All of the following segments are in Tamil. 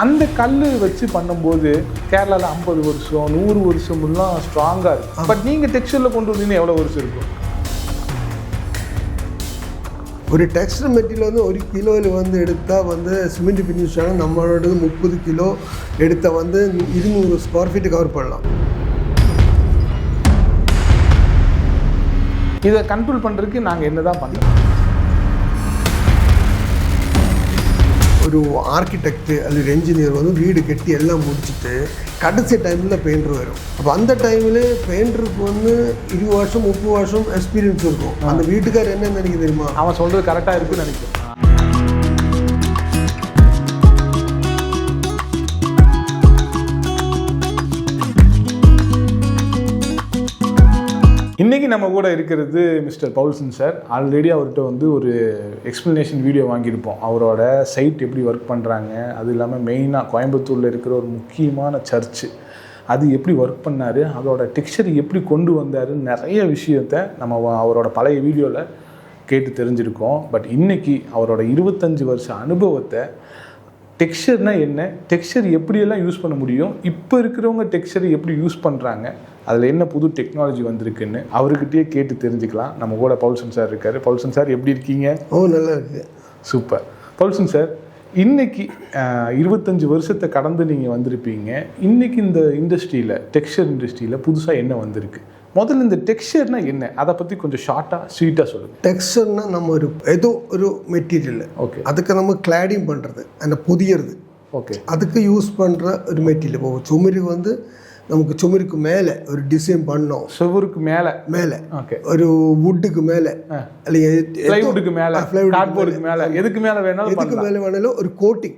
அந்த கல் வச்சு பண்ணும்போது கேரளாவில் 50 வருஷம் 100 வருஷம்லாம் ஸ்ட்ராங்காக இருக்கும். பட் நீங்கள் டெக்ஸ்டரில் கொண்டு வந்தீங்கன்னா எவ்வளோ வருஷம் இருக்கும்? ஒரு டெக்ஸ்டர் மெட்டீரியல் வந்து 1 கிலோவில் வந்து எடுத்தால் வந்து சிமெண்ட் ஃபினிஷ் ஆனால் நம்மளோட 30 கிலோ எடுத்தால் வந்து 200 ஸ்கொயர் ஃபீட்டு கவர் பண்ணலாம். இதை கண்ட்ரோல் பண்ணுறதுக்கு நாங்கள் என்ன தான் பண்ணுறோம்? ஒரு ஆர்கிடெக்ட் அல்லது என்ஜினியர் வந்து வீடு கட்டி எல்லாம் முடிச்சுட்டு கடைசி டைமில் பெயிண்டர் வரும். அப்போ அந்த டைமில் பெயிண்டருக்கு வந்து 20 வருஷம் 30 வருஷம் எக்ஸ்பீரியன்ஸ் இருக்கும். அந்த வீட்டுக்காரர் என்ன நினைக்க தெரியுமா? அவன் சொல்கிறது கரெக்டாக இருக்குன்னு நினைக்கிறேன். இன்றைக்கி நம்ம கூட இருக்கிறது மிஸ்டர் பவுல்சன் சார். ஆல்ரெடி அவர்கிட்ட வந்து ஒரு எக்ஸ்ப்ளனேஷன் வீடியோ வாங்கியிருப்போம். அவரோட சைட் எப்படி ஒர்க் பண்ணுறாங்க, அது இல்லாமல் மெயினாக கோயம்புத்தூரில் இருக்கிற ஒரு முக்கியமான சர்ச்சு அது எப்படி ஒர்க் பண்ணார், அதோட டெக்ஸ்சர் எப்படி கொண்டு வந்தாருன்னு நிறைய விஷயத்தை நம்ம அவரோட பழைய வீடியோவில் கேட்டு தெரிஞ்சிருக்கோம். பட் இன்றைக்கி அவரோட 25 வருஷ அனுபவத்தை டெக்ஸ்சர்னால் என்ன, டெக்ஸ்சர் எப்படியெல்லாம் யூஸ் பண்ண முடியும், இப்போ இருக்கிறவங்க டெக்ஸ்சரை எப்படி யூஸ் பண்ணுறாங்க, அதில் என்ன புது டெக்னாலஜி வந்திருக்குன்னு அவர்கிட்டயே கேட்டு தெரிஞ்சுக்கலாம். நம்ம கூட பவுல்சன் சார் இருக்கார். பவுல்சன் சார் எப்படி இருக்கீங்க? நல்லா இருக்கு. சூப்பர். பவுல்சன் சார், இன்றைக்கி 25 வருஷத்தை கடந்து நீங்கள் வந்திருப்பீங்க. இன்றைக்கி இந்த இண்டஸ்ட்ரியில், டெக்ஸ்சர் இண்டஸ்ட்ரியில் புதுசாக என்ன வந்திருக்கு? முதல்ல இந்த டெக்ஸ்சர்னால் என்ன, அதை பற்றி கொஞ்சம் ஷார்ட்டாக ஸ்வீட்டாக சொல்லுங்கள். டெக்ஸ்சர்னால் நம்ம ஏதோ ஒரு மெட்டீரியல், ஓகே, அதுக்கு நம்ம கிளாடிங் பண்ணுறது, அந்த புதியறது, ஓகே, அதுக்கு யூஸ் பண்ணுற ஒரு மெட்டீரியல். இப்போ சுமரி வந்து நமக்கு சுமருக்கு மேலே ஒரு டிசைன் பண்ணோம், சுவருக்கு மேலே ஓகே, ஒரு வுட்டுக்கு மேலே, பிளைவுட்டுக்கு மேலே, கார்ட்போர்டுக்கு மேலே, எதுக்கு மேலே வேணாலும் ஒரு கோட்டிங்,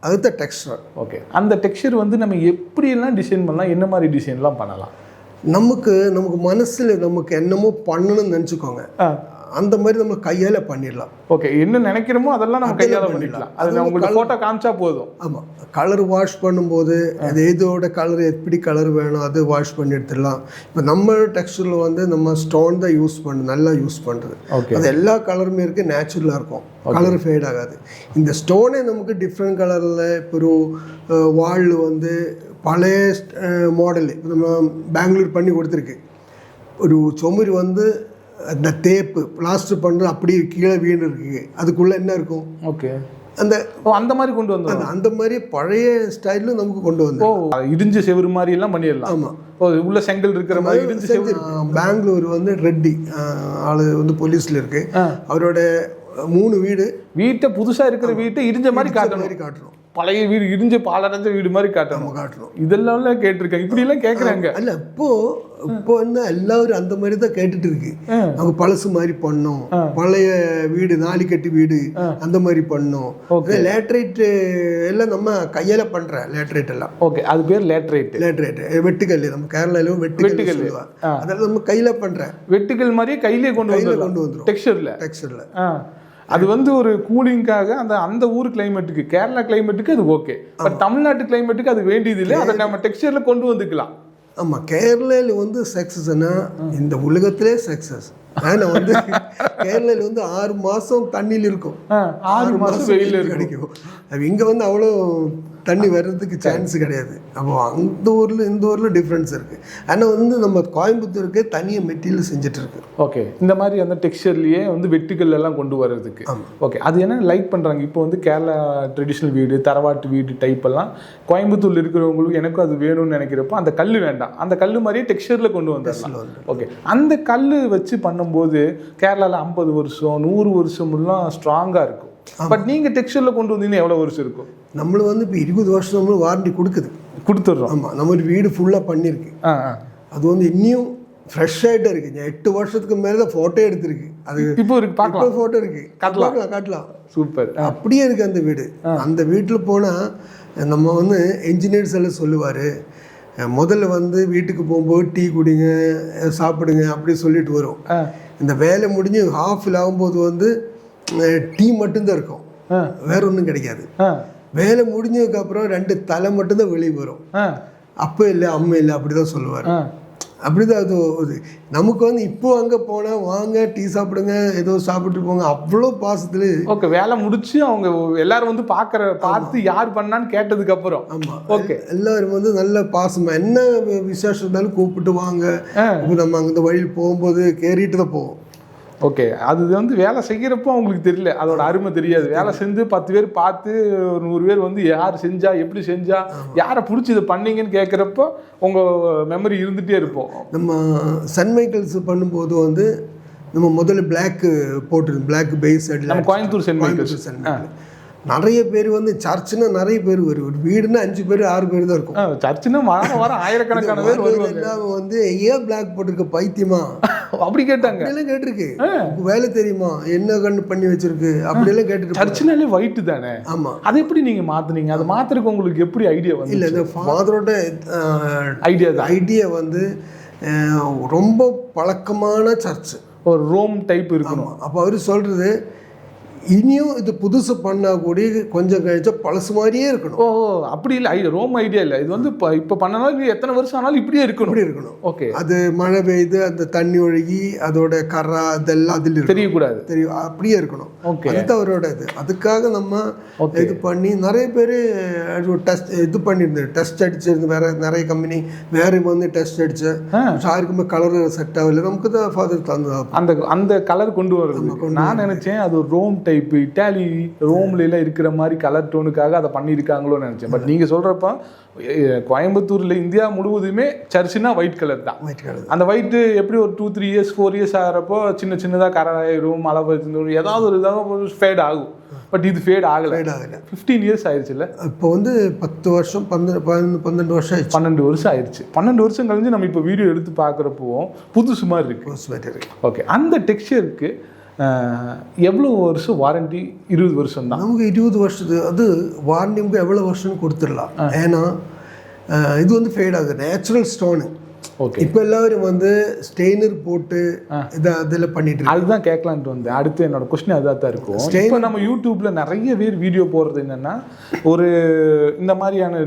அதுதான் டெக்ஸ்சர். ஓகே, அந்த டெக்ஸ்சர் வந்து நம்ம எப்படியெல்லாம் டிசைன் பண்ணலாம், என்ன மாதிரி டிசைன்லாம் பண்ணலாம்? நமக்கு மனசில் நமக்கு என்னமோ பண்ணணும்னு நினச்சிக்கோங்க, அந்த மாதிரி நம்ம கையால் பண்ணிடலாம். ஓகே, என்ன நினைக்கிறோமோ அதெல்லாம் நம்ம கையால் பண்ணிடலாம். அது உங்களுக்கு ஃபோட்டோ காமிச்சா போதும். ஆமாம், கலர் வாஷ் பண்ணும்போது அது எதோட கலர் எப்படி கலர் வேணும் அது வாஷ் பண்ணி எடுத்துடலாம். இப்போ நம்ம டெக்ஸ்டரில் வந்து நம்ம ஸ்டோன் தான் நல்லா யூஸ் பண்ணுறது. அது எல்லா கலருமே இருக்குது, நேச்சுரலாக இருக்கும், கலர் ஃபேட் ஆகாது. இந்த ஸ்டோனே நமக்கு டிஃப்ரெண்ட் கலரில் இப்போ ஒரு வால் வந்து பழைய மாடலு நம்ம பெங்களூர் பண்ணி கொடுத்துருக்கு. ஒரு சுமரி வந்து அந்த தேப்பு பிளாஸ்டர் பண்ணுறது அப்படியே கீழே வீடு இருக்குது, அதுக்குள்ளே என்ன இருக்கும், ஓகே, அந்த மாதிரி கொண்டு வந்தோம். அந்த மாதிரி பழைய ஸ்டைலும் நமக்கு கொண்டு வந்தோம். இடிஞ்ச செவரு மாதிரி எல்லாம் பண்ணிடலாம். ஆமாம், உள்ள செங்கல் இருக்கிற மாதிரி இடிஞ்ச செவரு. பெங்களூர் வந்து ரெட்டி ஆளு வந்து போலீஸில் இருக்கு, அவரோட 3 வீட்டை புதுசாக இருக்கிற வீட்டை இடிஞ்ச மாதிரி காட்டணும், பழைய வீடு இடிஞ்ச பாலடைஞ்ச வீடு மாதிரி காட்டணும். இதெல்லாம் கேட்டிருக்கேன், இப்படி எல்லாம் கேட்குறாங்க. அல்ல, இப்போ என்ன எல்லாரும் அந்த மாதிரி தான் கேட்டுட்டு இருக்கு. அவங்க பழசு மாதிரி பண்ணோம், பழைய வீடு 4 கட்டி வீடு அந்த மாதிரி பண்ணோம். லேட்ரைட் எல்லாம் நம்ம கையால பண்ற லேட்ரைட் எல்லாம். ஓகே, அது பேர் லேட்ரைட். வெட்டுக்கல், நம்ம கேரளால வெட்டுக்கல், அதெல்லாம் நம்ம கையில பண்ற வெட்டுக்கல் மாதிரியே கையிலே கொண்டு வந்துரும் டெக்ஸ்சர்ல. அது வந்து ஒரு கூலிங்காக அந்த ஊர் கிளைமேட்டுக்கு, கேரளா கிளைமேட்டுக்கு அது ஓகே. பட் தமிழ்நாட்டு கிளைமேட்டுக்கு அது வேண்டியது இல்லை, அதை நம்ம டெக்ஸ்சர்ல கொண்டு வந்துக்கலாம். ஆமாம், கேரளாவில் வந்து சக்ஸஸ்னா இந்த உலகத்திலே சக்ஸஸ். ஆனால் வந்து கேரளாவில் வந்து 6 மாதம் தண்ணியில் இருக்கும், 6 மாதம் வெயில் கிடைக்கும். அது இங்கே வந்து அவ்வளோ தண்ணி வர்றதுக்கு சான்ஸ் கிடையாது. அப்போ அந்த ஊரில் இந்த ஊரில் டிஃப்ரென்ஸ் இருக்குது. ஆனால் வந்து நம்ம கோயம்புத்தூருக்கு தனியாக மெட்டீரியல் செஞ்சுட்டு இருக்கு. ஓகே, இந்த மாதிரி அந்த டெக்ஸ்சர்லேயே வந்து வெட்டுக்கல் எல்லாம் கொண்டு வர்றதுக்கு. ஓகே, அது என்ன லைக் பண்ணுறாங்க இப்போ வந்து கேரளா ட்ரெடிஷ்னல் வீடு, தரவாட்டு வீடு டைப் எல்லாம் கோயம்புத்தூரில் இருக்கிறவங்களுக்கு எனக்கும் அது வேணும்னு நினைக்கிறப்போ அந்த கல் வேண்டாம், அந்த கல் மாதிரியே டெக்ஸ்சரில் கொண்டு வந்துடலாம். ஓகே, அந்த கல் வச்சு பண்ணும்போது கேரளாவில் 50 வருஷம் 100 வருஷம்லாம் ஸ்ட்ராங்காக இருக்கும். பட் நீங்கள் டெக்ஸ்சரில் கொண்டு வந்தீங்கன்னா எவ்வளோ வருஷம் இருக்கும்? நம்மளுக்கு வந்து இப்போ 20 வருஷம் நம்மளுக்கு வாரண்டி கொடுத்துட்றோம். ஆமாம், நம்ம ஒரு வீடு ஃபுல்லாக பண்ணியிருக்கு, அது வந்து இன்னும் ஃப்ரெஷ் ஆகிட்டே இருக்குது. 8 வருஷத்துக்கு மேலே தான் ஃபோட்டோ எடுத்துருக்கு. அது இப்போ இருக்கு, பார்க்கலாம், ஃபோட்டோ இருக்குது, காட்டலாம். சூப்பர், அப்படியே இருக்குது அந்த வீடு. அந்த வீட்டில் போனால் நம்ம வந்து என்ஜினியர்ஸ் எல்லாம் சொல்லுவார், முதல்ல வந்து வீட்டுக்கு போகும்போது டீ குடிங்க, சாப்பிடுங்க அப்படி சொல்லிட்டு வரும். இந்த வேலை முடிஞ்சு ஹாஃபில் ஆகும்போது வந்து டீ மட்டும்தான் இருக்கும், வேற ஒன்றும் கிடைக்காது. வேலை முடிஞ்சதுக்கப்புறம் 2 தலை மட்டும்தான் வெளியே வரும். அப்போ இல்லை அம்மா இல்லை அப்படிதான் சொல்லுவார். அப்படிதான் அது ஒரு நமக்கு வந்து இப்போ அங்கே போனால் வாங்க டீ சாப்பிடுங்க ஏதோ சாப்பிட்டு போங்க அவ்வளோ பாசத்தில். ஓகே, வேலை முடிச்சு அவங்க எல்லாரும் வந்து பார்த்து யார் பண்ணான்னு கேட்டதுக்கு அப்புறம். ஆமாம், ஓகே, எல்லாரும் வந்து நல்ல பாசமாக என்ன விசேஷம் இருந்தாலும் கூப்பிட்டு வாங்க. இப்போ நம்ம அங்கே வழியில் போகும்போது கேறிட்டு தான் போவோம். ஓகே, அது வந்து வேலை செய்கிறப்போ அவங்களுக்கு தெரியல, அதோட அருமை தெரியாது. வேலை செஞ்சு 10 பேர் பார்த்து ஒரு 100 பேர் வந்து யார் செஞ்சா எப்படி செஞ்சா யாரை பிடிச்சி இதை பண்ணீங்கன்னு கேட்குறப்போ உங்கள் மெமரி இருந்துகிட்டே இருப்போம். நம்ம சன் மைக்கேல்ஸ் பண்ணும்போது வந்து நம்ம முதல்ல பிளாக்கு போட்டுருந்தோம், பிளாக் பேஸ் அடி. நம்ம கோயம்புத்தூர் சென் மைக்கேல்ஸ் நிறைய பேர் வந்து சர்ச்சுன்னா நிறைய பேர் வரும். ஒரு வீடுன்னா 5 பேர் 6 பேர் தான் இருக்கும். சர்ச்சுன்னா வர ஆயிரக்கணக்கான பேர் வருவாங்க. வந்து ஏன் பிளாக் போட்டிருக்க பைத்தியமா அப்படி கேட்டாங்க. எல்லாம் கேட்டிருக்கு, வேலை தெரியுமா என்ன கண்ணு பண்ணி வச்சிருக்கு அப்படியெல்லாம் கேட்டுருக்கு. சர்ச்சுனாலே ஒயிட் தானே. ஆமா, அதை எப்படி நீங்க மாத்துனீங்க? அதை மாத்துறதுக்கு உங்களுக்கு எப்படி ஐடியா வந்து? இல்ல, இந்த ஃபாதரோட ஐடியா வந்து ரொம்ப பழக்கமான சர்ச், ஒரு ரோம் டைப் இருக்கணும். அப்போ அவர் சொல்றது இனியும் இது புதுசு பண்ணா கூட கொஞ்சம் கழிச்சா பழசு மாதிரியே இருக்கணும். ஓ, அப்படி இல்லை, ரோம் ஐடியா இல்லை இது வந்து இப்போ பண்ணனாலும் எத்தனை வருஷம் ஆனாலும் இப்படியே இருக்கணும். இப்படி இருக்கணும். ஓகே, அது மழை பெய்து அந்த தண்ணி ஒழுகி அதோட கரா அதெல்லாம் அதில் தெரியக்கூடாது, தெரியும், அப்படியே இருக்கணும். ஓகே, அது அவரோட இது. அதுக்காக நம்ம இது பண்ணி நிறைய பேர் டெஸ்ட் இது பண்ணியிருந்தேன், டெஸ்ட் அடிச்சிருந்து வேற நிறைய கம்பெனி வேற வந்து டெஸ்ட் அடிச்சு யாருக்குமே கலர் செட் ஆகல. நமக்கு தான் ஃபாதர் தந்து அந்த கலர் கொண்டு வருது. நான் நினைச்சேன் அது ரோம் டைப் இட்டாலி ரோம்ல எல்லாம் இருக்கிற மாதிரி கலர் டோனுக்காக அதை பண்ணியிருக்காங்களோன்னு நினைச்சேன். பட் நீங்க சொல்றப்ப கோயம்புத்தூர்ல இந்தியா முழுவதுமே சர்ச்சுனா ஒயிட் கலர் தான். அந்த ஒயிட் எப்படி ஒரு 2-3 இயர்ஸ் 4 இயர்ஸ் ஆகிறப்போ சின்ன சின்னதாக கராயிரும், மழை பெய்யும், ஏதாவது ஒரு இதாக ஃபேட் ஆகும். பட் இது ஃபேட் ஆகலை. 15 இயர்ஸ் ஆயிடுச்சு இல்லை? இப்போ வந்து 10 வருஷம் 12 வருஷம் ஆயிடுச்சு. 12 வருஷம் ஆயிடுச்சு. 12 வருஷம் கழிஞ்சு நம்ம இப்போ வீடியோ எடுத்து பார்க்குறப்போ புதுசு மாதிரி இருக்கு. ஓகே, அந்த டெக்ஸ்சருக்கு எவ்வளோ வருஷம் வாரண்டி? 20 வருஷம் தான். நமக்கு 20 வருஷத்துக்கு அது வாரண்டி நமக்கு எவ்வளோ வருஷம்னு கொடுத்துடலாம். ஏன்னா இது வந்து ஃபேட் ஆகுது, நேச்சுரல் ஸ்டோனு. ஓகே, இப்போ எல்லாரும் வந்து ஸ்டெயினர் போட்டு இதை அதில் பண்ணிட்டு இருக்கு. அதுதான் கேட்கலான்ட்டு வந்தேன். அடுத்து என்னோட கொஸ்டின் அதான் தான் இருக்கும். இப்போ நம்ம யூடியூப்ல நிறைய பேர் வீடியோ போடுறது என்னன்னா, ஒரு இந்த மாதிரியான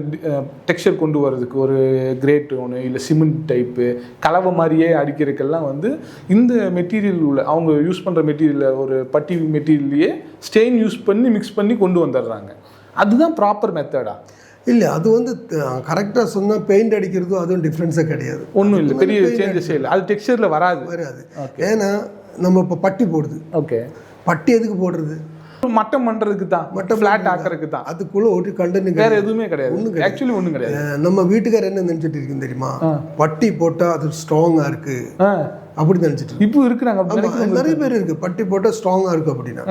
டெக்ஸ்சர் கொண்டு வர்றதுக்கு ஒரு கிரேட் ஒன்று இல்லை சிமெண்ட் டைப்பு கலவை மாதிரியே அடிக்கிறதுக்கெல்லாம் வந்து இந்த மெட்டீரியல் உள்ள அவங்க யூஸ் பண்ணுற மெட்டீரியலில் ஒரு பட்டி மெட்டீரியல்லையே ஸ்டெயின் யூஸ் பண்ணி மிக்ஸ் பண்ணி கொண்டு வந்துடுறாங்க. அதுதான் ப்ராப்பர் மெத்தடா? இல்லை, அது வந்து கரெக்டாக சொன்னால் பெயிண்ட் அடிக்கிறதும் அதுவும் டிஃப்ரென்ஸே கிடையாது. ஒன்றும் இல்லை, பெரிய சேஞ்சஸே இல்லை. அது டெக்ஸ்சரில் வராது. ஏன்னா நம்ம இப்போ பட்டி போடுது. ஓகே, பட்டி எதுக்கு போடுறது? மட்டம் பண்ணுறதுக்கு தான், மட்டம் ஃப்ளாட் ஆக்கிறதுக்கு தான். அதுக்குள்ள ஒரு கண்டென்ட் வேற எதுவுமே கிடையாது. ஆக்சுவலி ஒன்றும் கிடையாது. நம்ம வீட்டுக்காரர் என்ன நினச்சிட்டு இருக்குன்னு தெரியுமா? பட்டி போட்டால் அது ஸ்ட்ராங்காக இருக்கு அப்படி நினச்சிட்டு இப்போ இருக்கிறாங்க நிறைய பேர் இருக்கு. பட்டி போட்டால் ஸ்ட்ராங்காக இருக்கு அப்படின்னா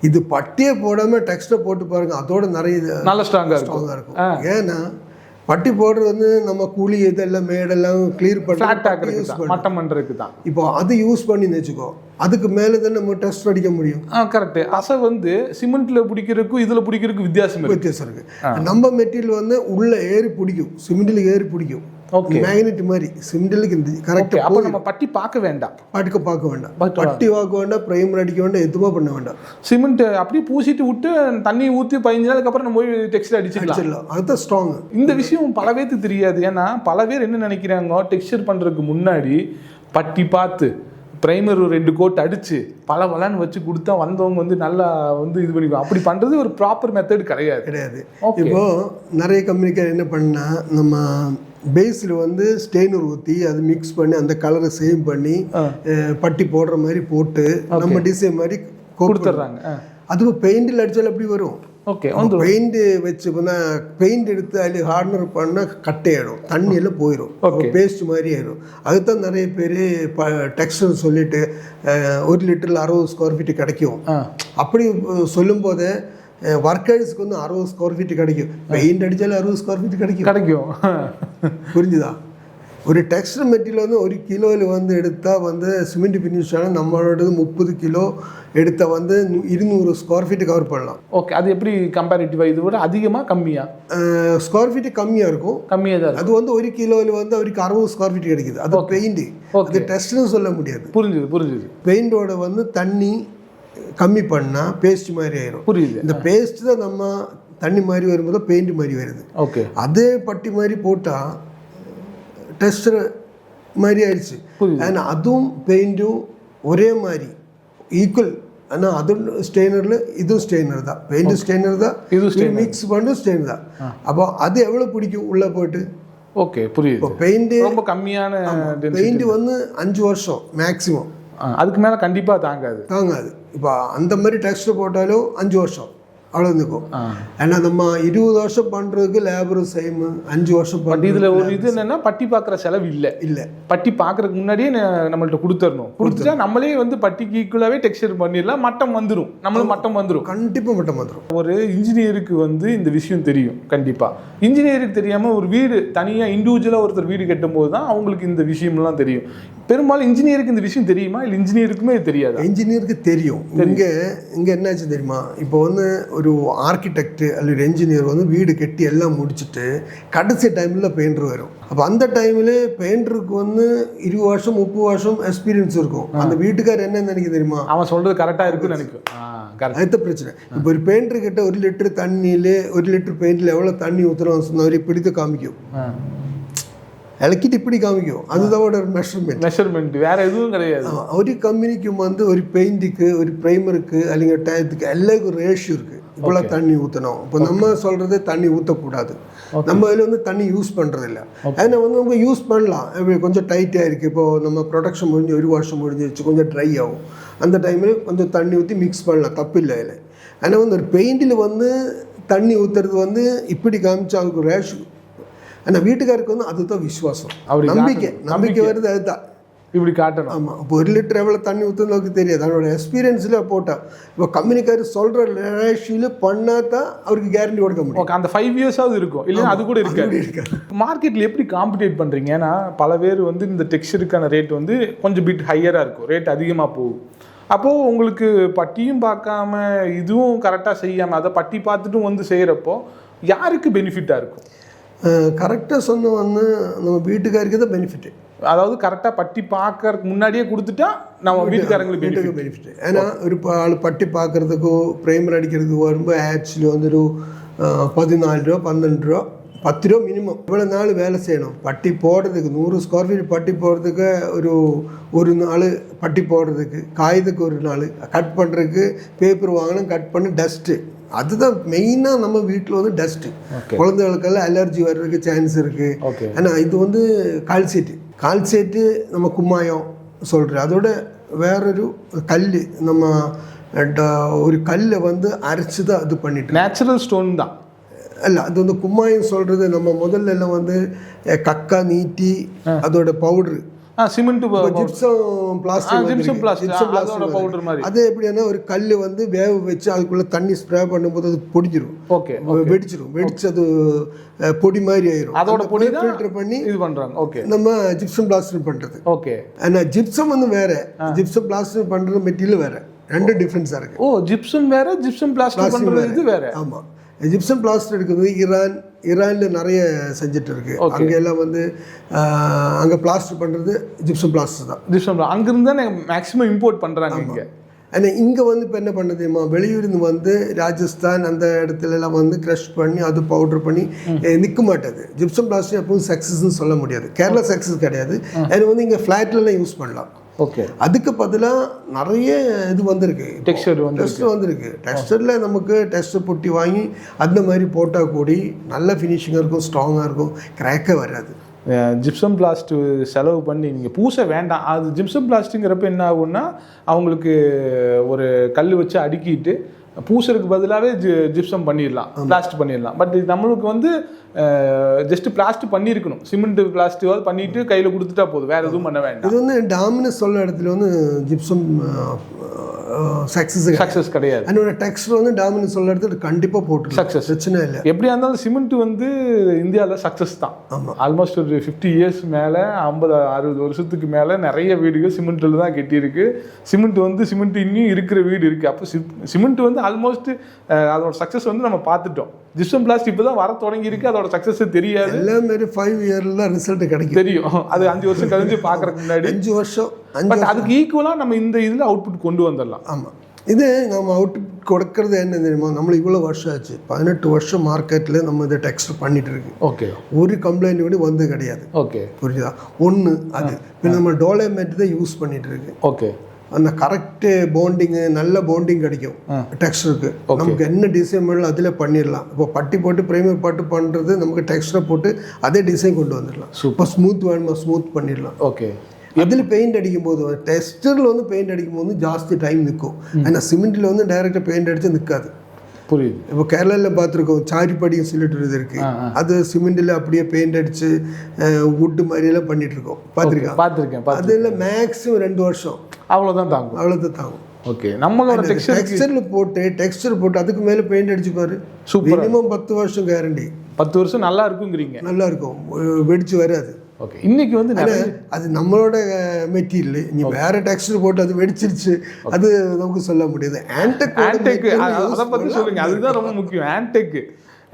இது பட்டியே போடாம டெக்ஸ்ட்டை போட்டு பாருங்க, அதோட நிறைய நல்ல ஸ்ட்ராங்காக இருக்கும். ஏன்னா பட்டி போடுறது வந்து நம்ம கூலி இதெல்லாம் மேடெல்லாம் கிளியர் பண்ணி மட்டம் பண்ணுறதுக்கு தான். இப்போ அது யூஸ் பண்ணி வச்சுக்கோ, அதுக்கு மேலே தான் நம்ம டெஸ்ட் அடிக்க முடியும். கரெக்ட். அசை வந்து சிமெண்ட்ல பிடிக்கிறதுக்கும் இதுல பிடிக்கிறதுக்கும் வித்தியாசம் இருக்கு. நம்ம மெட்டீரியல் வந்து உள்ள ஏறி பிடிக்கும், சிமெண்ட்ல ஏறி பிடிக்கும். மேக்னெட் மாதிரி சிமெண்ட்லுக்கு கரெக்டாக. அப்போ நம்ம பட்டி பார்க்க வேண்டாம், பட்டி பார்க்க வேண்டாம், பிரைமர் அடிக்க வேண்டாம், எதுவுமே பண்ண வேண்டாம். சிமெண்ட் அப்படியே பூசிட்டு விட்டு தண்ணி ஊற்றி 15 நாளுக்கு அப்புறம் நம்ம போய் டெக்ஸ்டர் அடிச்சிடலாம். அதுதான் ஸ்ட்ராங். இந்த விஷயம் பல பேருக்கு தெரியாது. ஏன்னா பல பேர் என்ன நினைக்கிறாங்க, டெக்ஸ்டர் பண்றதுக்கு முன்னாடி பட்டி பார்த்து பிரைமர் 2 கோட் அடிச்சு பலன்னு வச்சு கொடுத்தா வந்தவங்க வந்து நல்லா வந்து இது பண்ணிக்குவோம். அப்படி பண்றது ஒரு ப்ராப்பர் மெத்தட் கிடையாது. இப்போ நிறைய கம்பெனிக்கார் என்ன பண்ணா, நம்ம பேஸில் வந்து ஸ்டெயினர் ஊற்றி அது மிக்ஸ் பண்ணி அந்த கலரை சேவ் பண்ணி பட்டி போடுற மாதிரி போட்டு நம்ம டிசைன் மாதிரி கொடுத்துட்றாங்க. அது பெயிண்டில் அடித்தால் அப்படி வரும். ஓகே, பெயிண்ட் வச்சு பெயிண்ட் எடுத்து அதில் ஹார்ட்னர் பண்ணால் கட்டையாயிடும், தண்ணியெல்லாம் போயிடும், பேஸ்ட் மாதிரி ஆயிடும். அதுதான் நிறைய பேர் டெக்ஸ்டர் சொல்லிட்டு 1 லிட்டரில் 60 ஸ்கொயர் ஃபீட்டு கிடைக்கும். அப்படி சொல்லும் போதே ஒர்க்கர்ஸ்க்கு வந்து 60 ஸ்கொயர் ஃபீட் கிடைக்கும். பெயிண்ட் அடித்தாலும் 60 ஸ்கொயர் ஃபீட் கிடைக்கும். புரிஞ்சுதா? ஒரு டெக்ஸ்டர் மெட்டீரியல் வந்து 1 கிலோவில் வந்து எடுத்தால் வந்து சிமெண்ட் ஃபினிஷ் ஆனால் நம்மளோடது 30 கிலோ எடுத்தால் வந்து 200 ஸ்கொயர் ஃபீட்டு கவர் பண்ணலாம். ஓகே, அது எப்படி கம்பேரிட்டிவாக இது விட அதிகமாக கம்மியாக? ஸ்கொயர் ஃபீட்டு கம்மியாக இருக்கும். கம்மியாக தான். அது வந்து 1 கிலோவில் வந்து அவருக்கு 60 ஸ்கொயர் ஃபீட் கிடைக்குது. அது பெயிண்ட். அது டெஸ்ட்னு சொல்ல முடியாது. புரிஞ்சுது. பெயிண்டோட வந்து தண்ணி கம்மி பண்ணால் பேஸ்ட் மாதிரி ஆயிரும். புரியுது. இந்த பேஸ்ட் தான் நம்ம தண்ணி மாதிரி வரும்போது பெயிண்ட் மாதிரி வருது. ஓகே, அதே பட்டி மாதிரி போட்டால் டெஸ்டர் மாதிரி ஆயிடுச்சு. ஏன்னா அதுவும் பெயிண்ட்டும் ஒரே மாதிரி ஈக்குவல். ஆனால் அதுவும் ஸ்டெய்னரில் இதுவும் ஸ்டெய்னர் தான், பெயிண்ட்டும் ஸ்டெய்னர் தான், இது மிக்ஸ் பண்ணும் ஸ்டெய்னர் தான். அப்போ அது எவ்வளோ பிடிக்கும் உள்ளே போயிட்டு. ஓகே புரியுது. இப்போ பெயிண்ட்டு ரொம்ப கம்மியான பெயிண்ட் வந்து 5 வருஷம் மேக்ஸிமம், அதுக்கு மேலே கண்டிப்பாக தாங்காது. இப்போ அந்த மாதிரி டெக்ஸ்டர் போட்டாலும் 5 வருஷம் அவ்வளோ இருக்கும். ஏன்னா நம்ம 20 வருஷம் பண்ணுறதுக்கு லேபரும் சேம், 5 வருஷம் பட் இதில் ஒரு இது என்னென்னா பட்டி பார்க்குற செலவு இல்லை. பட்டி பார்க்குறதுக்கு முன்னாடியே நம்மள்ட்ட கொடுத்துட்டா நம்மளே வந்து பட்டிக்கு ஈக்குவலாகவே டெக்ஸ்டர் பண்ணிடலாம். மட்டம் வந்துடும், நம்மளும் மட்டம் வந்துடும், கண்டிப்பாக மட்டம் வந்துடும். ஒரு இன்ஜினியருக்கு வந்து இந்த விஷயம் தெரியும் கண்டிப்பாக. இன்ஜினியருக்கு தெரியாமல் ஒரு வீடு தனியாக இண்டிவிஜுவலாக ஒருத்தர் வீடு கட்டும்போது தான் அவங்களுக்கு இந்த விஷயம்லாம் தெரியும். பெரும்பாலும் இன்ஜினியருக்கு இந்த விஷயம் தெரியுமா, இல்லை இன்ஜினியருக்குமே தெரியாது? இன்ஜினியருக்கு தெரியும். இங்கே என்னாச்சு தெரியுமா, இப்போ வந்து ஒரு ஆர்கிடெக்ட் அல்லது என்ஜினியர் வந்து வீடு கட்டி எல்லாம் முடிச்சுட்டு கடைசி டைமில் பெயிண்டர் வரும். அப்போ அந்த டைமில் பெயிண்டருக்கு வந்து 20 வருஷம் 30 வருஷம் எக்ஸ்பீரியன்ஸ் இருக்கும். அந்த வீட்டுக்கார் என்ன நினைக்க தெரியுமா, அவன் சொல்கிறது கரெக்டாக இருக்குன்னு நினைக்கும். அதுதான் பிரச்சனை. இப்போ ஒரு பெயிண்டர் கிட்ட 1 லிட்டர் தண்ணியில் 1 லிட்டர் பெயிண்டில் எவ்வளோ தண்ணி ஊற்றுறோம் சொன்னவரை பிடித்து காமிக்கும், இலக்கிட்டு இப்படி காமிக்கும். அதுதான் ஒரு மெஷர்மெண்ட், வேற எதுவும் கிடையாது. ஒரு கம்பெனிக்கும் வந்து ஒரு பெயிண்ட்டுக்கு ஒரு ப்ரைமருக்கு அல்லது டயத்துக்கு எல்லாருக்கும் ரேஷியோ இருக்குது. இவ்வளோ தண்ணி ஊற்றணும். இப்போ நம்ம சொல்கிறது தண்ணி ஊற்றக்கூடாது, நம்ம இதில் வந்து தண்ணி யூஸ் பண்ணுறதில்ல. அதில் வந்து நம்ம யூஸ் பண்ணலாம், கொஞ்சம் டைட்டாக இருக்குது. இப்போது நம்ம ப்ரொடக்ஷன் முடிஞ்சு 1 வருஷம் முடிஞ்சிருச்சு, கொஞ்சம் ட்ரை ஆகும். அந்த டைமில் கொஞ்சம் தண்ணி ஊற்றி மிக்ஸ் பண்ணலாம், தப்பு இல்லை அதில். ஆனால் வந்து ஒரு பெயிண்டில் வந்து தண்ணி ஊற்றுறது வந்து இப்படி காமிச்சா அதுக்கு ரேஷியோ. ஆனால் வீட்டுக்காருக்கு வந்து அதுதான் விசுவாசம், நம்பிக்கை வருது, அதுதான் இப்படி காட்டணும். ஆமாம். இப்போ 1 லிட்டர் எவ்வளோ தண்ணி ஊற்றுனதுக்கு தெரியாது, அதனோட எக்ஸ்பீரியன்ஸில் போட்டால். இப்போ கம்பெனிக்காரர் சொல்கிற ரேஷியோவில் பண்ணால் தான் அவருக்கு கேரண்டி கொடுக்க முடியும். ஓகே, அந்த 5 இயர்ஸாவது இருக்கும், இல்லைன்னா அது கூட இருக்காது. மார்க்கெட்டில் எப்படி காம்படிட் பண்ணுறீங்க? ஏன்னா பல பேர் வந்து இந்த டெக்ஸ்டருக்கான ரேட் வந்து கொஞ்சம் பிட் ஹையராக இருக்கும், ரேட் அதிகமாக போகும். அப்போது உங்களுக்கு பட்டியும் பார்க்காம இதுவும் கரெக்டாக செய்யாமல் அதை பட்டி பார்த்துட்டும் வந்து செய்கிறப்போ யாருக்கு பெனிஃபிட்டாக இருக்கும்? கரெக்டாக சொன்ன வந்து நம்ம வீட்டுக்காருக்கு தான் பெனிஃபிட்டு. அதாவது கரெக்டாக பட்டி பார்க்கறதுக்கு முன்னாடியே கொடுத்துட்டா நம்ம வீட்டுக்காரங்களுக்கு பெனிஃபிட். ஏன்னா ஒரு ஆள் பட்டி பார்க்குறதுக்கோ ப்ரைமர் அடிக்கிறதுக்கோ வரும்போது ஆக்சுவலி வந்து ஒரு 14 ரூபா 12 ரூபா 10 ரூபா மினிமம். இவ்வளோ நாள் வேலை செய்யணும் பட்டி போடுறதுக்கு. 100 ஸ்கொயர் ஃபீட் பட்டி போடுறதுக்கு ஒரு நாள், பட்டி போடுறதுக்கு காயத்துக்கு ஒரு நாள், கட் பண்ணுறதுக்கு பேப்பர் வாங்கணும், கட் பண்ணி டஸ்ட்டு. அதுதான் மெயினாக நம்ம வீட்டில் வந்து டஸ்ட்டு. குழந்தைகளுக்கெல்லாம் அலர்ஜி வர்றதுக்கு சான்ஸ் இருக்குது. ஆனால் இது வந்து கால்சேட்டு நம்ம கும்மாயம் சொல்கிறேன். அதோட வேறொரு கல், நம்ம ஒரு கல்லை வந்து அரைச்சி தான் இது பண்ணிட்டு, நேச்சுரல் ஸ்டோன் தான். இல்லை, அது வந்து கும்மாயம் சொல்கிறது. நம்ம முதல்ல எல்லாம் வந்து கக்கா நீட்டி அதோட powder, cement, gypsum plastic powder மாதிரி. அது எப்படின்னா ஒரு கல் வந்து வேக வச்சு அதுக்குள்ளே தண்ணி ஸ்ப்ரே பண்ணும்போது அது பொடிஞ்சிரும். ஓகே, வெடிச்சு அது பொடி மாதிரி ஆயிரும். அதோட பொடி ஃபில்டர் பண்ணி இது பண்ணுறாங்க. ஓகே, நம்ம ஜிப்சம் பிளாஸ்டர் பண்ணுறது. ஓகே, ஆனால் ஜிப்சம் வந்து வேறு, ஜிப்சம் பிளாஸ்டர் பண்ணுற மெட்டீரியல் வேறு, 2 டிஃப்ரென்ஸாக இருக்குது. ஓ, ஜிப்சம் வேறு, ஜிப்சம் பிளாஸ்டர் பண்ணுறது இது வேறு. ஆமாம், ஜிப்சம் பிளாஸ்டர் எடுக்கிறது ஈரானில் நிறைய செஞ்சுட்டு இருக்கு. அங்கே எல்லாம் வந்து அங்கே பிளாஸ்டர் பண்ணுறது ஜிப்சம் பிளாஸ்டர் தான். ஜிப்சம் அங்கிருந்து தான் மேக்ஸிமம் இம்போர்ட் பண்ணுறாங்க இங்கே. ஆனால் இங்கே வந்து இப்போ என்ன பண்ணுதுமா, வெளியூர்ந்து வந்து ராஜஸ்தான் அந்த இடத்துலலாம் வந்து க்ரஷ் பண்ணி அது பவுடர் பண்ணி நிற்க மாட்டாது. ஜிப்சம் பிளாஸ்டர் எப்பவும் சக்ஸஸ்ன்னு சொல்ல முடியாது. கேரளா சக்ஸஸ் கிடையாது. அது வந்து இங்கே ஃப்ளாட்லலாம் யூஸ் பண்ணலாம். ஓகே, அதுக்கு பதிலாக நிறைய இது வந்திருக்கு, டெக்ஸ்டர் வந்திருக்கு. டெக்ஸ்டரில் நமக்கு டெக்ஸ்டர் பொட்டி வாங்கி அந்த மாதிரி போட்டால் கூடி நல்ல ஃபினிஷிங்காக இருக்கும், ஸ்ட்ராங்காக இருக்கும், கிராக்கே வராது. ஜிப்சம் பிளாஸ்ட்டு செலவு பண்ணி நீங்கள் பூச வேண்டாம். அது ஜிப்சம் பிளாஸ்ட்டுங்கிறப்ப என்ன ஆகுன்னா அவங்களுக்கு ஒரு கல் வச்சு அடுக்கிட்டு பூசருக்கு பதிலாகவே ஜிப்சம் பண்ணிடலாம், பிளாஸ்ட் பண்ணிடலாம். பட் நம்மளுக்கு வந்து ஜஸ்ட் பிளாஸ்ட் பண்ணியிருக்கணும், சிமெண்ட் பிளாஸ்டிக்காவது பண்ணிட்டு கையில் கொடுத்துட்டா போதும், வேறு எதுவும் பண்ண வேண்டாம். இது வந்து டாமினஸ் சொல்ல இடத்துல வந்து ஜிப்சம் சக்ஸஸ் கிடையாது. அதோட டெக்ஸ்டர் வந்து டாமினஸ் சொல்ல இடத்துல கண்டிப்பாக போட்டு சக்ஸஸ், பிரச்சனை இல்லை. எப்படியா இருந்தாலும் சிமெண்ட் வந்து இந்தியாவில் சக்ஸஸ் தான். ஆமாம், ஆல்மோஸ்ட் ஒரு 50 இயர்ஸ் மேலே, 50-60 வருஷத்துக்கு மேலே நிறைய வீடுகள் சிமெண்ட்டில் தான் கட்டியிருக்கு. சிமெண்ட் வந்து சிமெண்ட் இன்னும் இருக்கிற வீடு இருக்குது. அப்போ சிமெண்ட் வந்து ஆல்மோஸ்ட் அதோட சக்ஸஸ் வந்து நம்ம பார்த்துட்டோம். ஜிப்சம் பிளாஸ்ட் இப்போ தான் வர தொடங்கி இருக்கு, அதோட சக்ஸஸ் தெரியாது. எல்லாமே 5 இயர்ல ரிசல்ட் கிடைக்கும், தெரியும். அது 5 வருஷம் கழிஞ்சு பார்க்கறதுக்கு முன்னாடி 5 வருஷம். பட் அதுக்கு ஈக்குவலாக நம்ம இந்த இதில் அவுட்புட் கொண்டு வந்துடலாம். ஆமாம், இது நம்ம அவுட்புட் கொடுக்கறது என்ன தெரியுமா, நம்மளுக்கு இவ்வளோ வருஷம் ஆச்சு, 18 வருஷம் மார்க்கெட்டில் நம்ம இதை டெக்ஸ்டர் பண்ணிட்டு இருக்கு. ஓகே. ஒரு கம்ப்ளைண்ட் கூட வந்து கிடையாது. ஓகே, புரியுதா? ஒன்று அது இப்போ நம்ம டோலேமேட் தான் யூஸ் பண்ணிட்டு இருக்கு. ஓகே. அந்த கரெக்டு பாண்டிங்கு, நல்ல பாண்டிங் கிடைக்கும் டெக்ஸ்டருக்கு. நமக்கு என்ன டிசைன் வேணும் அதில் பண்ணிடலாம். இப்போ பட்டி போட்டு ப்ரைமர் பாட்டு பண்ணுறது நமக்கு டெக்ஸ்டரை போட்டு அதே டிசைன் கொண்டு வந்துடலாம். இப்போ ஸ்மூத் வேணுமா ஸ்மூத் பண்ணிடலாம். ஓகே. அதில் பெயிண்ட் அடிக்கும் போது டெக்ஸ்டரில் வந்து பெயிண்ட் அடிக்கும் போது ஜாஸ்தி டைம் நிற்கும். ஆனால் சிமெண்ட்டில் வந்து டைரெக்டாக பெயிண்ட் அடித்து நிற்காது. புரியுது. இப்போ கேரளாவில் பார்த்துருக்கோம், சாரிப்படியும் சொல்லிட்டு இது இருக்குது. அது சிமெண்ட்டில் அப்படியே பெயிண்ட் அடித்து வுட்டு மாதிரியெல்லாம் பண்ணிட்டு இருக்கோம். பார்த்துருக்கேன். அதில் மேக்ஸிமம் 2 வருஷம் அவ்வளோதான் தாங்கும். ஓகே. நம்மளோட டெக்ஸ்டர் போட்டு அதுக்கு மேலே பெயிண்ட் அடிச்சு பாரு, மினிமம் 10 வருஷம் கேரண்டி. 10 வருஷம் நல்லா இருக்குங்கிறீங்க? நல்லா இருக்கும், வெடிச்சு வராது. ஓகே. இன்னைக்கு வந்து அது நம்மளோட மெட்டீரியல். நீ வேற டெக்ஸ்டர் போட்டு அது வெடிச்சிருச்சு, அது நமக்கு சொல்ல முடியாது. ஆன்டெக் அதை பற்றி சொல்லுங்க, அதுதான் ரொம்ப முக்கியம்.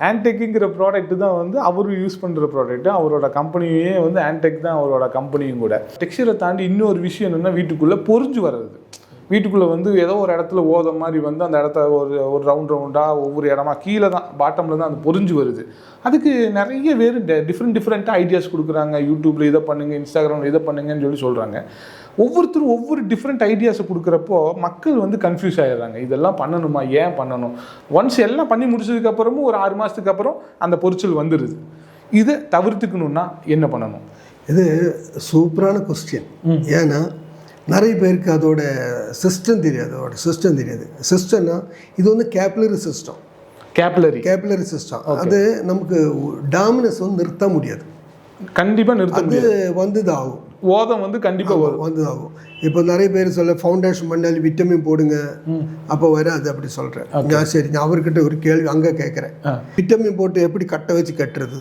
ஆன்டெக்குங்கிற ப்ராடக்ட் தான் வந்து அவர் யூஸ் பண்ணுற ப்ராடக்ட்டு. அவரோட கம்பெனியே வந்து ஆன்டெக் தான் அவரோட கம்பெனியும் கூட. டெக்ஸ்டரை தாண்டி இன்னொரு விஷயம் என்னென்னா, வீட்டுக்குள்ளே பொறிஞ்சு வர்றது. வீட்டுக்குள்ளே வந்து ஏதோ ஒரு இடத்துல ஓத மாதிரி வந்து அந்த இடத்த ஒரு ரவுண்டாக ஒவ்வொரு இடமா கீழே தான் பாட்டமில் தான் அது பொறிஞ்சு வருது. அதுக்கு நிறைய பேர் டிஃப்ரெண்ட்டாக ஐடியாஸ் கொடுக்குறாங்க. யூடியூப்பில் இதை பண்ணுங்கள், இன்ஸ்டாகிராமில் இதை பண்ணுங்கன்னு சொல்கிறாங்க. ஒவ்வொருத்தரும் ஒவ்வொரு டிஃப்ரெண்ட் ஐடியாஸை கொடுக்குறப்போ மக்கள் வந்து கன்ஃபியூஸ் ஆகிடுறாங்க. இதெல்லாம் பண்ணணுமா, ஏன் பண்ணணும்? ஒன்ஸ் எல்லாம் பண்ணி முடிச்சதுக்கப்புறமும் ஒரு 6 மாதத்துக்கு அப்புறம் அந்த பொறிச்சல் வந்துடுது. இதை தவிர்த்துக்கணுன்னா என்ன பண்ணணும்? இது சூப்பரான கொஸ்டின். ஏன்னா நிறைய பேருக்கு அதோட சிஸ்டம் தெரியாது. சிஸ்டம்னா இது வந்து கேப்லரி சிஸ்டம். அது நமக்கு டாமினஸ் வந்து நிறுத்த முடியாது. கண்டிப்பாக நிறுத்த வந்துதாகும். ஓதம் வந்து கண்டிப்பாக வந்துதாகும். இப்போ நிறைய பேர் சொல்ல ஃபவுண்டேஷன் பண்ணாலும் விட்டமின் போடுங்க, அப்போ வராது அப்படி சொல்கிறேன். நான் சரி, நான் அவர்கிட்ட ஒரு கேள்வி அங்கே கேட்குறேன். விட்டமின் போட்டு எப்படி கட்டை வச்சு கட்டுறது?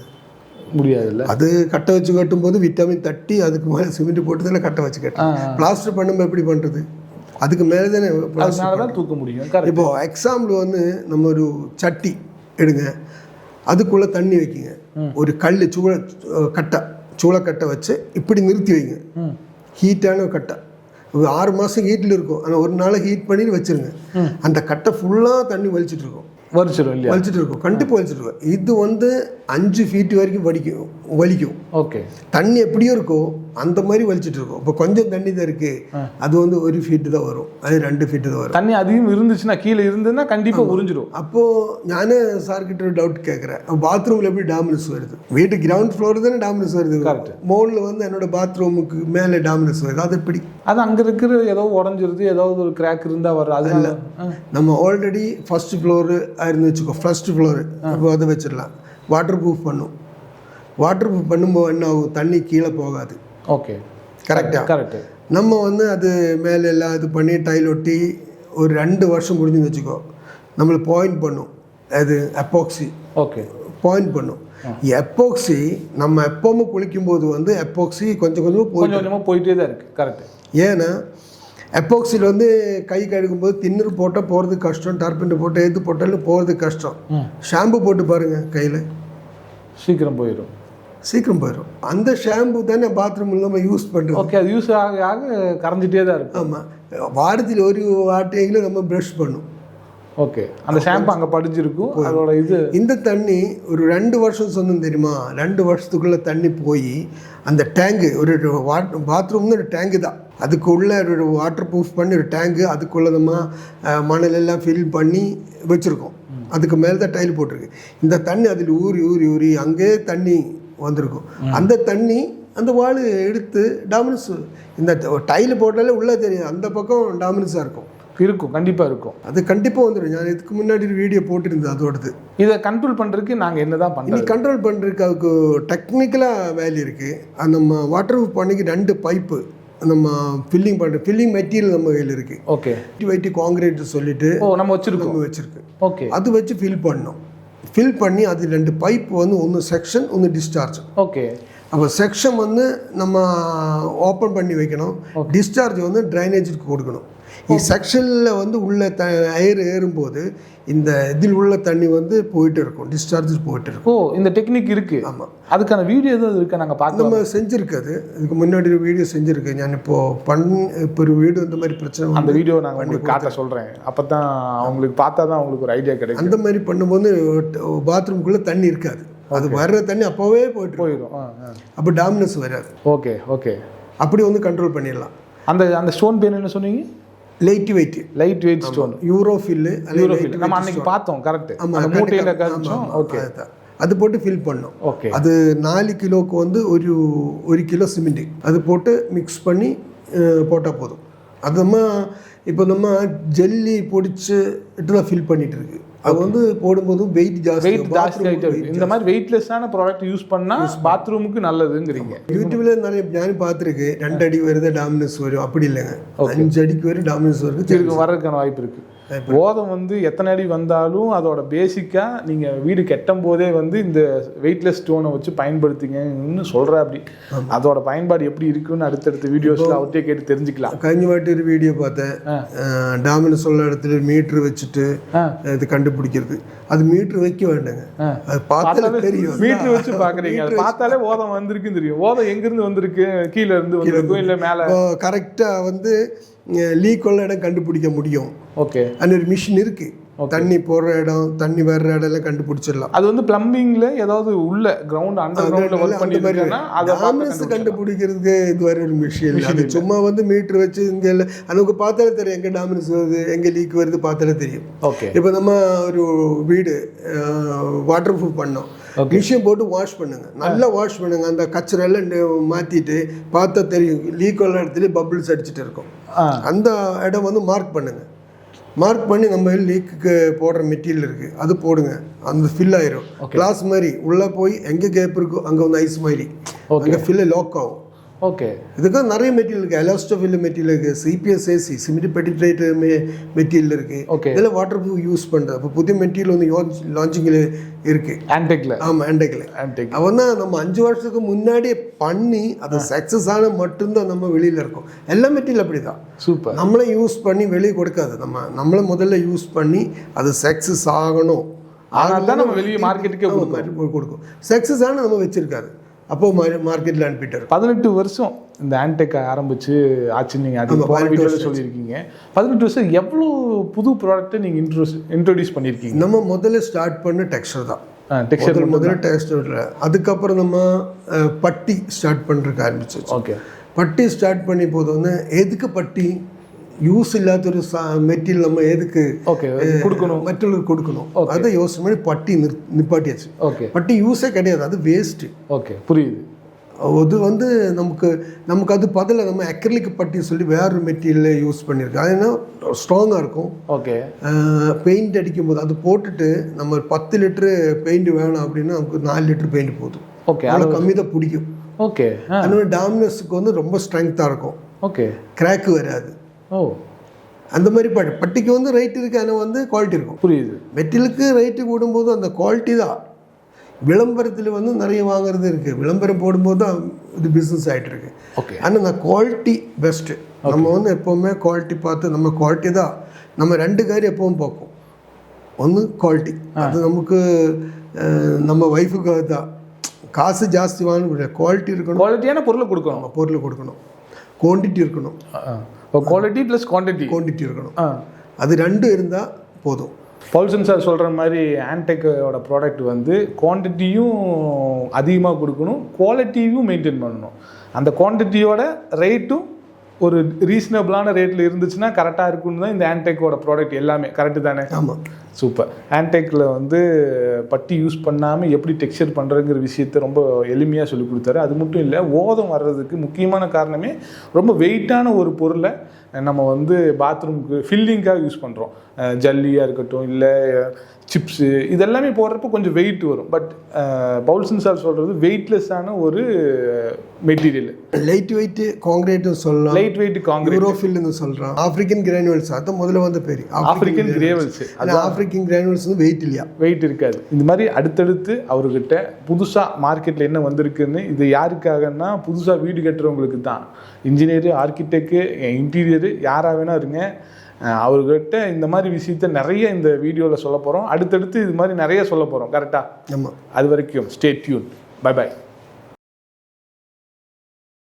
முடியாதுல்ல. அது கட்டை வச்சு கட்டும்போது விட்டமின் தட்டி அதுக்கு மேலே சிமெண்ட் போட்டு தானே கட்டை வச்சு கட்டும். பிளாஸ்டர் பண்ணும்போது எப்படி பண்ணுறது? அதுக்கு மேலே தானே பிளாஸ்டர் தூக்க முடியும். இப்போ எக்ஸாம்பிள் வந்து நம்ம ஒரு சட்டி எடுங்க, அதுக்குள்ளே தண்ணி வைக்கிங்க, ஒரு கல் சூளக்கட்டை வச்சு இப்படி நிறுத்தி வைங்க. ஹீட்டான கட்டை 6 மாதம் ஹீட்டில் இருக்கும். ஆனால் ஒரு நாளை ஹீட் பண்ணி வச்சுருங்க. அந்த கட்டை ஃபுல்லாக தண்ணி வலிச்சிட்டு இருக்கும். வலிச்சிட்டு இருக்கும், கண்டிப்பாக வலிச்சிட்டு இருக்கும். இது வந்து 5 ஃபீட் வரைக்கும் வலிக்கும். ஓகே. தண்ணி எப்படியோ இருக்கும் அந்த மாதிரி வலிச்சிட்டு இருக்கும். இப்போ கொஞ்சம் தண்ணி தான் இருக்கு, அது வந்து 1 ஃபீட்டு தான் வரும், அது 2 ஃபீட்டு தான் வரும். தண்ணி அதிகம் இருந்துச்சுன்னா, கீழே இருந்ததுன்னா கண்டிப்பாக உறிஞ்சிடும். அப்போது நானே சார்கிட்ட ஒரு டவுட் கேட்குறேன், பாத்ரூமில் எப்படி டாமினஸ் வருது? வீட்டு கிரவுண்ட் ஃப்ளோர் தானே டாமினஸ் வருது. மோனில் வந்து என்னோட பாத்ரூமுக்கு மேலே டாமினஸ் வருது. அது எப்படி? அது அங்கே இருக்கிற ஏதோ உடஞ்சிருது, ஏதாவது ஒரு கிராக் இருந்தால் வரும். அது இல்லை, நம்ம ஆல்ரெடி ஃபர்ஸ்ட் ஃப்ளோரு ஆயிருந்து வச்சுக்கோ, ஃபர்ஸ்ட் ஃப்ளோரு இப்போ அதை வச்சிடலாம். வாட்டர் ப்ரூஃப் பண்ணும்போது என்ன ஆகும்? தண்ணி கீழே போகாது. Okay, correct. நம்ம வந்து அது மேலே எல்லாம் இது பண்ணி டைல் ஒட்டி ஒரு 2 வருஷம் முடிஞ்சுன்னு வச்சுக்கோ, நம்மளை பாயிண்ட் பண்ணும். அது எப்பாக்சி. ஓகே, பாயிண்ட் பண்ணும். எப்பாக்சி நம்ம எப்போவுமே குளிக்கும்போது வந்து எப்பாக்சி கொஞ்சம் கொஞ்சமாக போயிட்டே தான் இருக்குது. கரெக்ட். ஏன்னா எப்பாக்சியில் வந்து கை கழுகும்போது திண்ணூறு போட்டால் போகிறதுக்கு கஷ்டம், டர்பெண்ட் போட்டால் எது போட்டாலும் போகிறதுக்கு கஷ்டம். ஷாம்பு போட்டு பாருங்கள், கையில் சீக்கிரம் போயிடும். அந்த ஷாம்பு தானே பாத்ரூம் இல்லாமல் யூஸ் பண்ணுறோம். ஓகே, அது யூஸ் ஆக கரைஞ்சிட்டே தான் இருக்கும். ஆமாம், வாரத்தில் ஒரு வாட்டையில நம்ம ப்ரஷ் பண்ணும். ஓகே, அந்த ஷாம்பு அங்கே படிஞ்சிருக்கும். அதோட இந்த தண்ணி ஒரு 2 வருஷம் சொன்னோம் தெரியுமா? 2 வருஷத்துக்குள்ளே தண்ணி போய் அந்த டேங்கு ஒரு பாத்ரூம்னு ஒரு டேங்கு தான், அதுக்குள்ளே ஒரு வாட்டர் ப்ரூஃப் பண்ணி ஒரு டேங்கு, அதுக்குள்ளே நம்ம மணலெல்லாம் ஃபில் பண்ணி வச்சுருக்கோம். அதுக்கு மேலே தான் டைல் போட்டிருக்கு. இந்த தண்ணி அதில் ஊறி அங்கே தண்ணி வந்திருக்கும். அந்த தண்ணி அந்த வாள் எடுத்து டாமினஸ், இந்த டைல் போட்டாலே உள்ளே தெரியும், அந்த பக்கம் டாமினஸாக இருக்கும். கண்டிப்பாக இருக்கும். அது கண்டிப்பாக வந்துடும். நான் இதுக்கு முன்னாடி ஒரு வீடியோ போட்டிருந்தேன் அதோடது. இதை கண்ட்ரோல் பண்ணுறதுக்கு நாங்கள் என்ன தான் பண்ணுறோம்? கண்ட்ரோல் பண்ணுறதுக்கு அதுக்கு டெக்னிக்கலாக வேல்யூ இருக்குது. அது நம்ம வாட்டர் ப்ரூஃப் பண்ணிக்கு 2 பைப்பு நம்ம ஃபில்லிங் மெட்டீரியல் நம்ம கையில் இருக்குது. ஓகே, வைட்டி காங்கிரீட் சொல்லிட்டு நம்ம வச்சுருக்கு. ஓகே, அது வச்சு ஃபில் பண்ணி அது 2 பைப் வந்து ஒன்று செக்ஷன், ஒன்று டிஸ்சார்ஜ். ஓகே, அப்போ செக்ஷன் வந்து நம்ம ஓப்பன் பண்ணி வைக்கணும், டிஸ்சார்ஜ் வந்து ட்ரைனேஜுக்கு கொடுக்கணும். செக்ஷனில் வந்து உள்ள ஏறும்போது இந்த இதில் உள்ள தண்ணி வந்து போயிட்டு இருக்கும், டிஸ்சார்ஜ் போயிட்டு இருக்கும். ஓ, இந்த டெக்னிக் இருக்குது. ஆமாம், அதுக்கான வீடியோ எதுவும் இருக்கா? நாங்கள் பார்த்து நம்ம செஞ்சுருக்காது, இதுக்கு முன்னாடி ஒரு வீடியோ செஞ்சுருக்கேன் நான். இப்போ ஒரு வீடு இந்த மாதிரி பிரச்சனை, அந்த வீடியோ நாங்கள் உங்களுக்கு காட்ட சொல்கிறேன். அப்போ தான் அவங்களுக்கு பார்த்தா தான் அவங்களுக்கு ஒரு ஐடியா கிடைக்கும். அந்த மாதிரி பண்ணும்போது பாத்ரூம்குள்ளே தண்ணி இருக்காது, அது வர்ற தண்ணி அப்போவே போயிடும். அப்போ டாமினஸ் வராது. ஓகே ஓகே, அப்படி வந்து கண்ட்ரோல் பண்ணிடலாம். அந்த ஸ்டோன் பேர் என்ன சொன்னீங்க? லைட் வெயிட் ஸ்டோன், யூரோஃபில். நம்ம அன்னைக்கு பார்த்தோம். கரெக்ட். அந்த மூட்டையில காமிச்சோம். ஓகே, அது போட்டு ஃபில் பண்ணோம். ஓகே, அது 4 கிலோக்கு வந்து ஒரு கிலோ சிமெண்ட் அது போட்டு மிக்ஸ் பண்ணி போட்டால் போதும். அது இப்போ நம்ம ஜெல்லி பொடிச்சு தான் ஃபில் பண்ணிட்டு இருக்கு. அது வந்து போடும்போது வெயிட் ஜாஸ்தி ஆகிட்டு இருக்கு. இந்த மாதிரி வெயிட்லெஸ்ஸான ப்ராடக்ட் யூஸ் பண்ணால் பாத்ரூமுக்கு நல்லதுங்கிறீங்க. யூடியூப்ல நிறைய நான் பார்த்துருக்கு, 2 அடி வருது டாமினஸ் வரும், அப்படி இல்லைங்க, 5 அடிக்கு வரும் டாமினஸ் வரும், வர்றதுக்கான வாய்ப்பு இருக்கு. ஓதம் வந்து எத்தனை அடி வந்தாலும் அதோட பேசிக்காக நீங்கள் வீடு கட்டும் போதே வந்து இந்த வெயிட்லெஸ் ஸ்டோனை வச்சு பயன்படுத்திங்கன்னு சொல்கிற. அப்படி அதோட பயன்பாடு எப்படி இருக்குன்னு அடுத்தடுத்த வீடியோஸில் அவர்கிட்டே கேட்டு தெரிஞ்சுக்கலாம். கஞ்சி வாட்டி ஒரு வீடியோ பார்த்தேன், டாமினஸ் உள்ள இடத்துல மீட்ரு வச்சுட்டு இது கண்டுபிடிக்கிறது. அது மீட்ரு வைக்க வேண்டாங்க, அது பார்த்தாலே தெரியும். மீட்ரு வச்சு பார்க்குறீங்க, அது பார்த்தாலே ஓதம் வந்திருக்குன்னு தெரியும். ஓதம் எங்கேருந்து வந்திருக்கு, கீழே இருந்து வந்திருக்கும் இல்லை மேலே. கரெக்டாக வந்து லீக் உள்ள இடம் கண்டுபிடிக்க முடியும். ஓகே, அந்த ஒரு மிஷின் இருக்கு, தண்ணி போடுற இடம், தண்ணி வர்ற இடம் எல்லாம் கண்டுபிடிச்சிடலாம். அது வந்து பிளம்பிங்ல ஏதாவது உள்ள கிரவுண்ட் அண்டர் கிரவுண்ட்ல வர்க் பண்ணிருக்காங்கன்னா அத டாமினஸ் கண்டுபிடிக்கிறதுக்கு இது வரை ஒரு மிஷின் இல்ல. சும்மா வந்து மீட்டர் வச்சு இங்க இல்ல, நமக்கு பார்த்தாலே தெரியும் எங்க டாமினஸ் வருது, எங்க லீக் வருது பார்த்தாலே தெரியும். ஓகே, இப்போ நம்ம ஒரு வீடு வாட்டர் ப்ரூஃப் பண்ணோம், மிஷின் போட்டு வாஷ் பண்ணுங்க, நல்லா வாஷ் பண்ணுங்க, அந்த கச்சரை எல்லாம் மாத்திட்டு பார்த்தா தெரியும் லீக் உள்ள இடத்துல பபிள்ஸ் அடிச்சுட்டு இருக்கும். அந்த இடம் வந்து மார்க் பண்ணுங்க, மார்க் பண்ணி நம்ம லீக்குக்கு போடுற மெட்டீரியல் இருக்குது அது போடுங்க, அந்த ஃபில் ஆயிரும். கிளாஸ் மாதிரி உள்ளே போய் எங்கே கேப் இருக்கோ அங்கே வந்து ஐஸ் மாதிரி அங்கே ஃபில்லை லாக் ஆகும். ஓகே, இதுக்காக நிறைய மெட்டீரியல் இருக்குது, எலாஸ்டோஃபில் மெட்டீரியல் இருக்குது, சிபிஎஸ்ஏசி சிமெண்ட் பெட்டிட்ரேட் மெட்டீரியல் இருக்குது. இதெல்லாம் வாட்டர் ப்ரூஃப் யூஸ் பண்ணுறது. இப்போ புதிய மெட்டீரியல் வந்து லான்ச்சிங்கில் இருக்குது ஆன்டெக்கில். ஆமாம், ஆன்டெக். அவன் தான் நம்ம 5 வருஷத்துக்கு முன்னாடியே பண்ணி அது சக்ஸஸ் ஆன மட்டும்தான் நம்ம வெளியில் இருக்கோம். எல்லா மெட்டீரியல் அப்படி தான். சூப்பர். நம்மளே யூஸ் பண்ணி வெளியே கொடுக்காது, நம்மளை முதல்ல யூஸ் பண்ணி அது சக்ஸஸ் ஆகணும், ஆனால் தான் நம்ம வெளியே மார்க்கெட்டுக்கே கொடுக்கும். சக்ஸஸ் ஆனால் நம்ம வச்சுருக்காது, அப்போ மார்க்கெட்டில் அனுப்பிட்டார். 18 வருஷம் இந்த ஆன்டெக் ஆரம்பிச்சு ஆச்சு. நீங்கள் அது வீடியோவில் சொல்லியிருக்கீங்க. 18 வருஷம் எவ்வளோ புது ப்ராடக்ட்டை நீங்கள் இன்ட்ரோடியூஸ் பண்ணியிருக்கீங்க? நம்ம முதல்ல ஸ்டார்ட் பண்ண டெக்ஸ்டர் தான். முதல்ல டெக்ஸ்டர், அதுக்கப்புறம் நம்ம பட்டி ஸ்டார்ட் பண்ணுறதுக்கு ஆரம்பிச்சு. ஓகே, பட்டி ஸ்டார்ட் பண்ணி போது வந்து எதுக்கு பட்டி யூஸ் இல்லாத ஒரு மெட்டீரியல் நம்ம எதுக்கு கொடுக்கணும், மற்றவங்களுக்கு கொடுக்கணும், அதை யோசனை பண்ணி பட்டி நிப்பாட்டியாச்சு. ஓகே, பட்டி யூஸே கிடையாது, அது வேஸ்ட்டு. ஓகே, புரியுது. அது வந்து நமக்கு அது பதில் நம்ம அக்ரிலிக் பட்டி சொல்லி வேறு மெட்டீரியல் யூஸ் பண்ணியிருக்கோம். அது என்ன ஸ்ட்ராங்காக இருக்கும். ஓகே, பெயிண்ட் அடிக்கும் போது அது போட்டுட்டு நம்ம 10 லிட்டரு பெயிண்ட் வேணும் அப்படின்னா நமக்கு 4 லிட்டர் பெயிண்ட் போதும். ஓகே, அவ்வளோ கம்மி தான் பிடிக்கும். ஓகே, அதனால டாமினஸுக்கு வந்து ரொம்ப ஸ்ட்ரென்த்தாக இருக்கும். ஓகே, கிராக்கு வராது. ஓ, அந்த மாதிரி பட்டிக்கு வந்து ரேட் இருக்குது, ஆனால் வந்து குவாலிட்டி இருக்கும். புரியுது. மெட்டீரியலுக்கு ரேட்டு போடும்போது அந்த குவாலிட்டி தான். விளம்பரத்தில் வந்து நிறைய வாங்குறது இருக்குது, விளம்பரம் போடும்போது தான் இது பிஸ்னஸ் ஆகிட்டு இருக்கு. ஓகே, ஆனால் நான் குவாலிட்டி பெஸ்ட்டு. நம்ம வந்து எப்போவுமே குவாலிட்டி பார்த்து நம்ம குவாலிட்டி தான் நம்ம 2 காரியம் எப்பவும் பார்ப்போம். ஒன்று குவாலிட்டி, அது நமக்கு நம்ம ஒய்ஃபுக்காக தான். காசு ஜாஸ்தி வாங்க, குவாலிட்டி இருக்கணும், குவாலிட்டியான பொருளை கொடுக்கணும், நம்ம பொருளை கொடுக்கணும், குவான்டிட்டி இருக்கணும். குவாலிட்டி ப்ளஸ் குவான்டிட்டி இருக்கணும். அது 2 இருந்தால் போதும். பவுல்சன் சார் சொல்கிற மாதிரி ஆன்டெக்கோட ப்ராடக்ட் வந்து குவான்டிட்டியும் அதிகமாக கொடுக்கணும், குவாலிட்டியும் மெயின்டைன் பண்ணணும். அந்த குவான்டிட்டியோட ரேட்டும் ஒரு ரீசனபிளான ரேட்டில் இருந்துச்சுன்னா கரெக்டாக இருக்குன்னு தான் இந்த ஆன்டெக்கோட ப்ராடக்ட் எல்லாமே. கரெக்டு தானே? ஆமாம், சூப்பர். ஆன்டெக்கில் வந்து பட்டி யூஸ் பண்ணாமல் எப்படி டெக்ஸ்சர் பண்ணுறங்கிற விஷயத்த ரொம்ப எளிமையாக சொல்லி கொடுத்தாரு. அது மட்டும் இல்லை, ஓதம் வர்றதுக்கு முக்கியமான காரணமே ரொம்ப வெயிட்டான ஒரு பொருளை நம்ம வந்து பாத்ரூமுக்கு ஃபில்லிங்காக யூஸ் பண்ணுறோம். ஜல்லியாக இருக்கட்டும், இல்லை சிப்ஸு, இதெல்லாமே போடுறப்போ கொஞ்சம் வெயிட் வரும். பட் பவுல்சன் சார் சொல்கிறது வெயிட்லெஸ்ஸான ஒரு மெட்டீரியல். லைட் வெயிட் காங்கிரீட்னு சொல்லலாம், லைட் வெயிட் காங்கிரீட், யூரோஃபில்னு சொல்கிறோம். ஆஃப்ரிக்கன் கிரானுவல்ஸ் அது முதல்ல வந்து பேர் ஆஃப்ரிக்கன் கிரேவல்ஸ். அது ஆஃப்ரிக்கன் கிரானுவல்ஸ் வந்து வெயிட் இல்லையா, வெயிட் இருக்காது. இந்த மாதிரி அடுத்தடுத்து அவர்கிட்ட புதுசாக மார்க்கெட்டில் என்ன வந்திருக்குன்னு, இது யாருக்காகன்னா புதுசாக வீடு கட்டுறவங்களுக்கு தான். இன்ஜினியரு, ஆர்கிடெக்டு, இன்டீரியரு யாராக வேணா இருங்க, அவர்கிட்ட இந்த மாதிரி விஷயத்த நிறைய இந்த வீடியோவில் சொல்ல போகிறோம். அடுத்தடுத்து இது மாதிரி நிறைய சொல்ல போகிறோம். கரெக்டாக? ஆமாம். அது வரைக்கும் ஸ்டே டியூன். Bye bye.